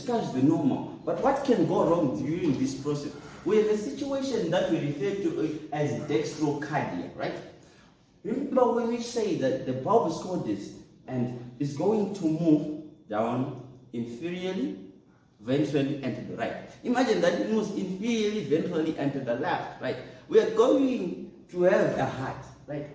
discussed the normal, but what can go wrong during this process? We have a situation that we refer to as dextrocardia, right? Remember when we say that the bulb is called this and is going to move down inferiorly, ventrally, and to the right. Imagine that it moves inferiorly, ventrally, and to the left, right? We are going to have a heart, right?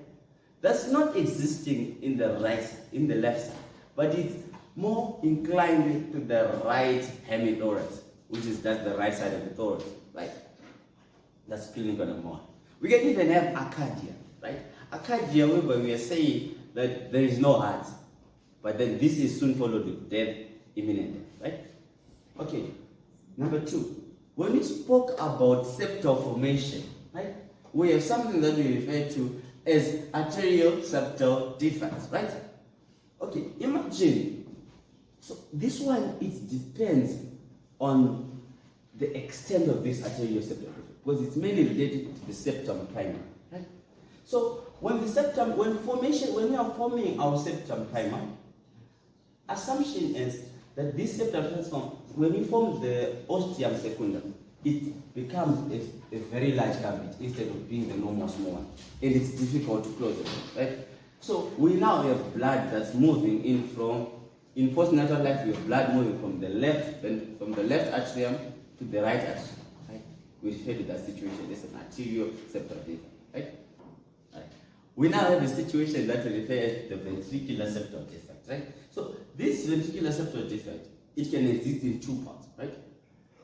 That's not existing in the right, in the left side, but it's more inclined to the right hemithorax, which is that's the right side of the thorax, right? That's clinical number one. We can even have acardia, right? Acardia, whereby we are saying that there is no heart, but then this is soon followed with death, imminent death, right? Okay, number two, when we spoke about septal formation, right, we have something that we refer to as arterial septal defects, right? Okay, imagine, so this one, it depends on the extent of this arterial septal defect, because it's mainly related to the septum primer, right? So when the septum, when we are forming our septum primer, assumption is that this septum transform, when we form the ostium secundum, it becomes a very large cavity instead of being the normal small one, and it's difficult to close it, right? So we now have blood that's moving in from, in postnatal life, we have blood moving from the left atrium to the right atrium, right? We refer to that situation as an arterial septal defect, right? Right. We now have a situation that we refer as the ventricular septal defect, right? So this ventricular septal defect, it can exist in two parts, right?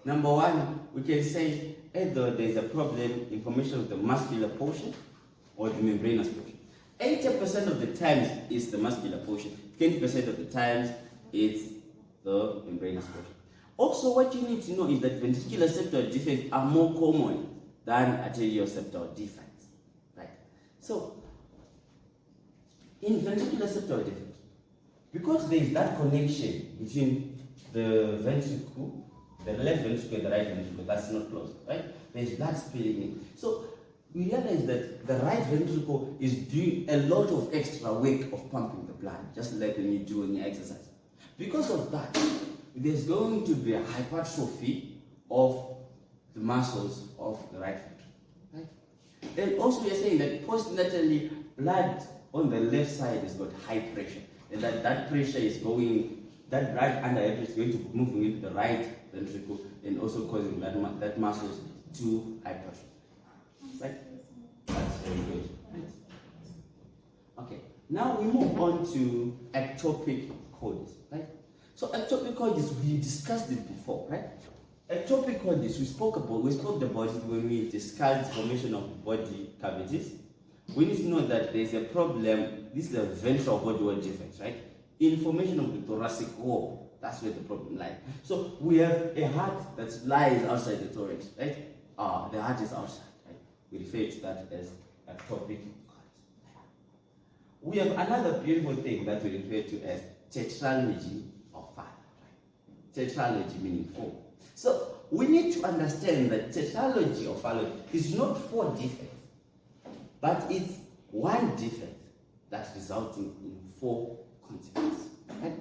Number one, we can say either there is a problem in formation of the muscular portion or the membranous portion. 80% of the times it's the muscular portion, 20% of the times it's the membranous portion. Also, what you need to know is that ventricular septal defects are more common than arterial septal defects, right? So, in ventricular septal defect, because there is that connection between the ventricle, the left ventricle and the right ventricle, that's not close, right? There's blood spilling in. So we realize that the right ventricle is doing a lot of extra work of pumping the blood, just like when you do any exercise. Because of that, there's going to be a hypertrophy of the muscles of the right ventricle, right? And also we are saying that postnatally, blood on the left side has got high pressure, and that pressure is going, that right underhead is going to be moving into the right ventricle and also causing that muscles to hypertrophy. Right? That's very good. Right? Okay, now we move on to ectopic causes, right? So ectopic causes, we discussed it before, right? Ectopic causes, we spoke about it when we discussed formation of body cavities. We need to know that there's a problem. This is a ventral body wall defect, right? In formation of the thoracic wall, that's where the problem lies. So we have a heart that lies outside the thorax, right? The heart is outside, right? We refer to that as ectopic cause. We have another beautiful thing that we refer to as tetralogy of falot, right? Tetralogy meaning four. So we need to understand that tetralogy of falot is not four defects, but it's one defect that's resulting in four consequences, right?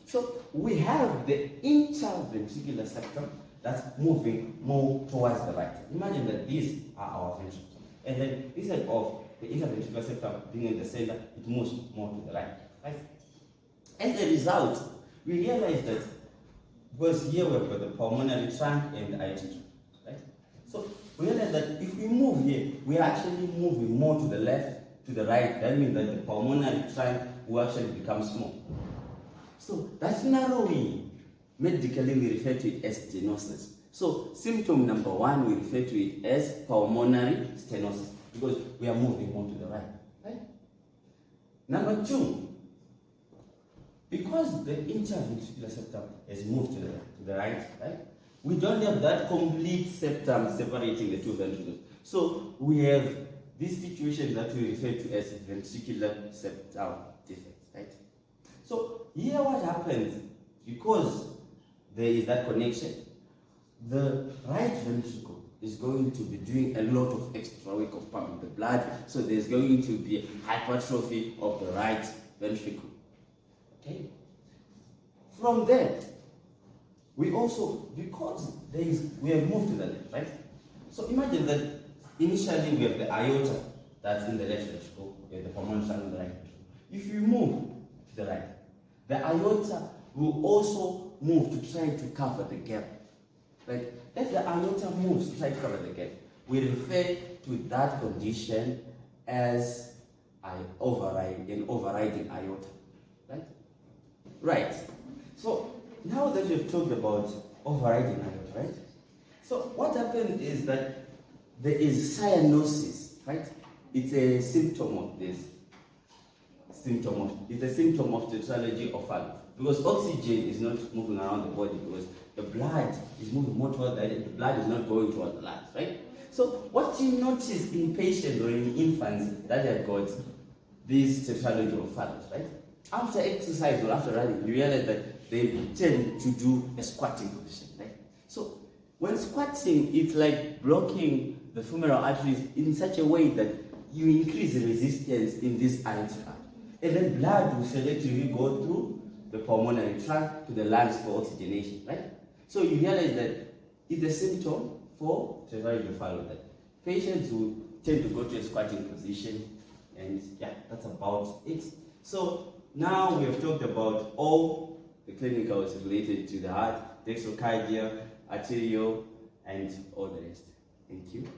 So we have the interventricular septum that's moving more towards the right. Imagine that these are our ventricles, and then instead of the interventricular septum being in the center, it moves more to the right, right? As a result, we realize that, because here we've got the pulmonary trunk and the aortic trunk, right? So we realize that if we move here, we are actually moving more to the left, to the right. That means that the pulmonary trunk will actually become small. So that narrowing, medically we refer to it as stenosis. So symptom number one, we refer to it as pulmonary stenosis, because we are moving more to the right, right? Number two, because the interventricular septum has moved to the right, right? We don't have that complete septum separating the two ventricles. So we have this situation that we refer to as ventricular septal defect, right? So here what happens, because there is that connection, the right ventricle is going to be doing a lot of extra work of pumping the blood, so there's going to be hypertrophy of the right ventricle. Okay? From there, we also, because we have moved to the left, right? So imagine that initially we have the aorta that's in the left ventricle, we have the pulmonary sac in the right ventricle. If you move to the right, the aorta will also move to try to cover the gap. Right? As the aorta moves to try to cover the gap, we refer to that condition as an overriding aorta. Right? Right. So now that we've talked about overriding aorta, right? So what happens is that there is cyanosis, right? It's a symptom of this. It's a symptom of tetralogy or falot. Because oxygen is not moving around the body, because the blood is moving more toward the blood is not going toward the lungs, right? So what you notice in patients or in infants that have got this tetralogy or falot, right? After exercise or after running, you realize that they tend to do a squatting position, right? So when squatting, it's like blocking the femoral arteries in such a way that you increase the resistance in this atrial. And then blood will selectively go through the pulmonary tract to the lungs for oxygenation, right? So you realize that it's a symptom for cerebral falot, that patients will tend to go to a squatting position, and yeah, that's about it. So now we have talked about all the clinicals related to the heart, dextrocardia, arterial, and all the rest. Thank you.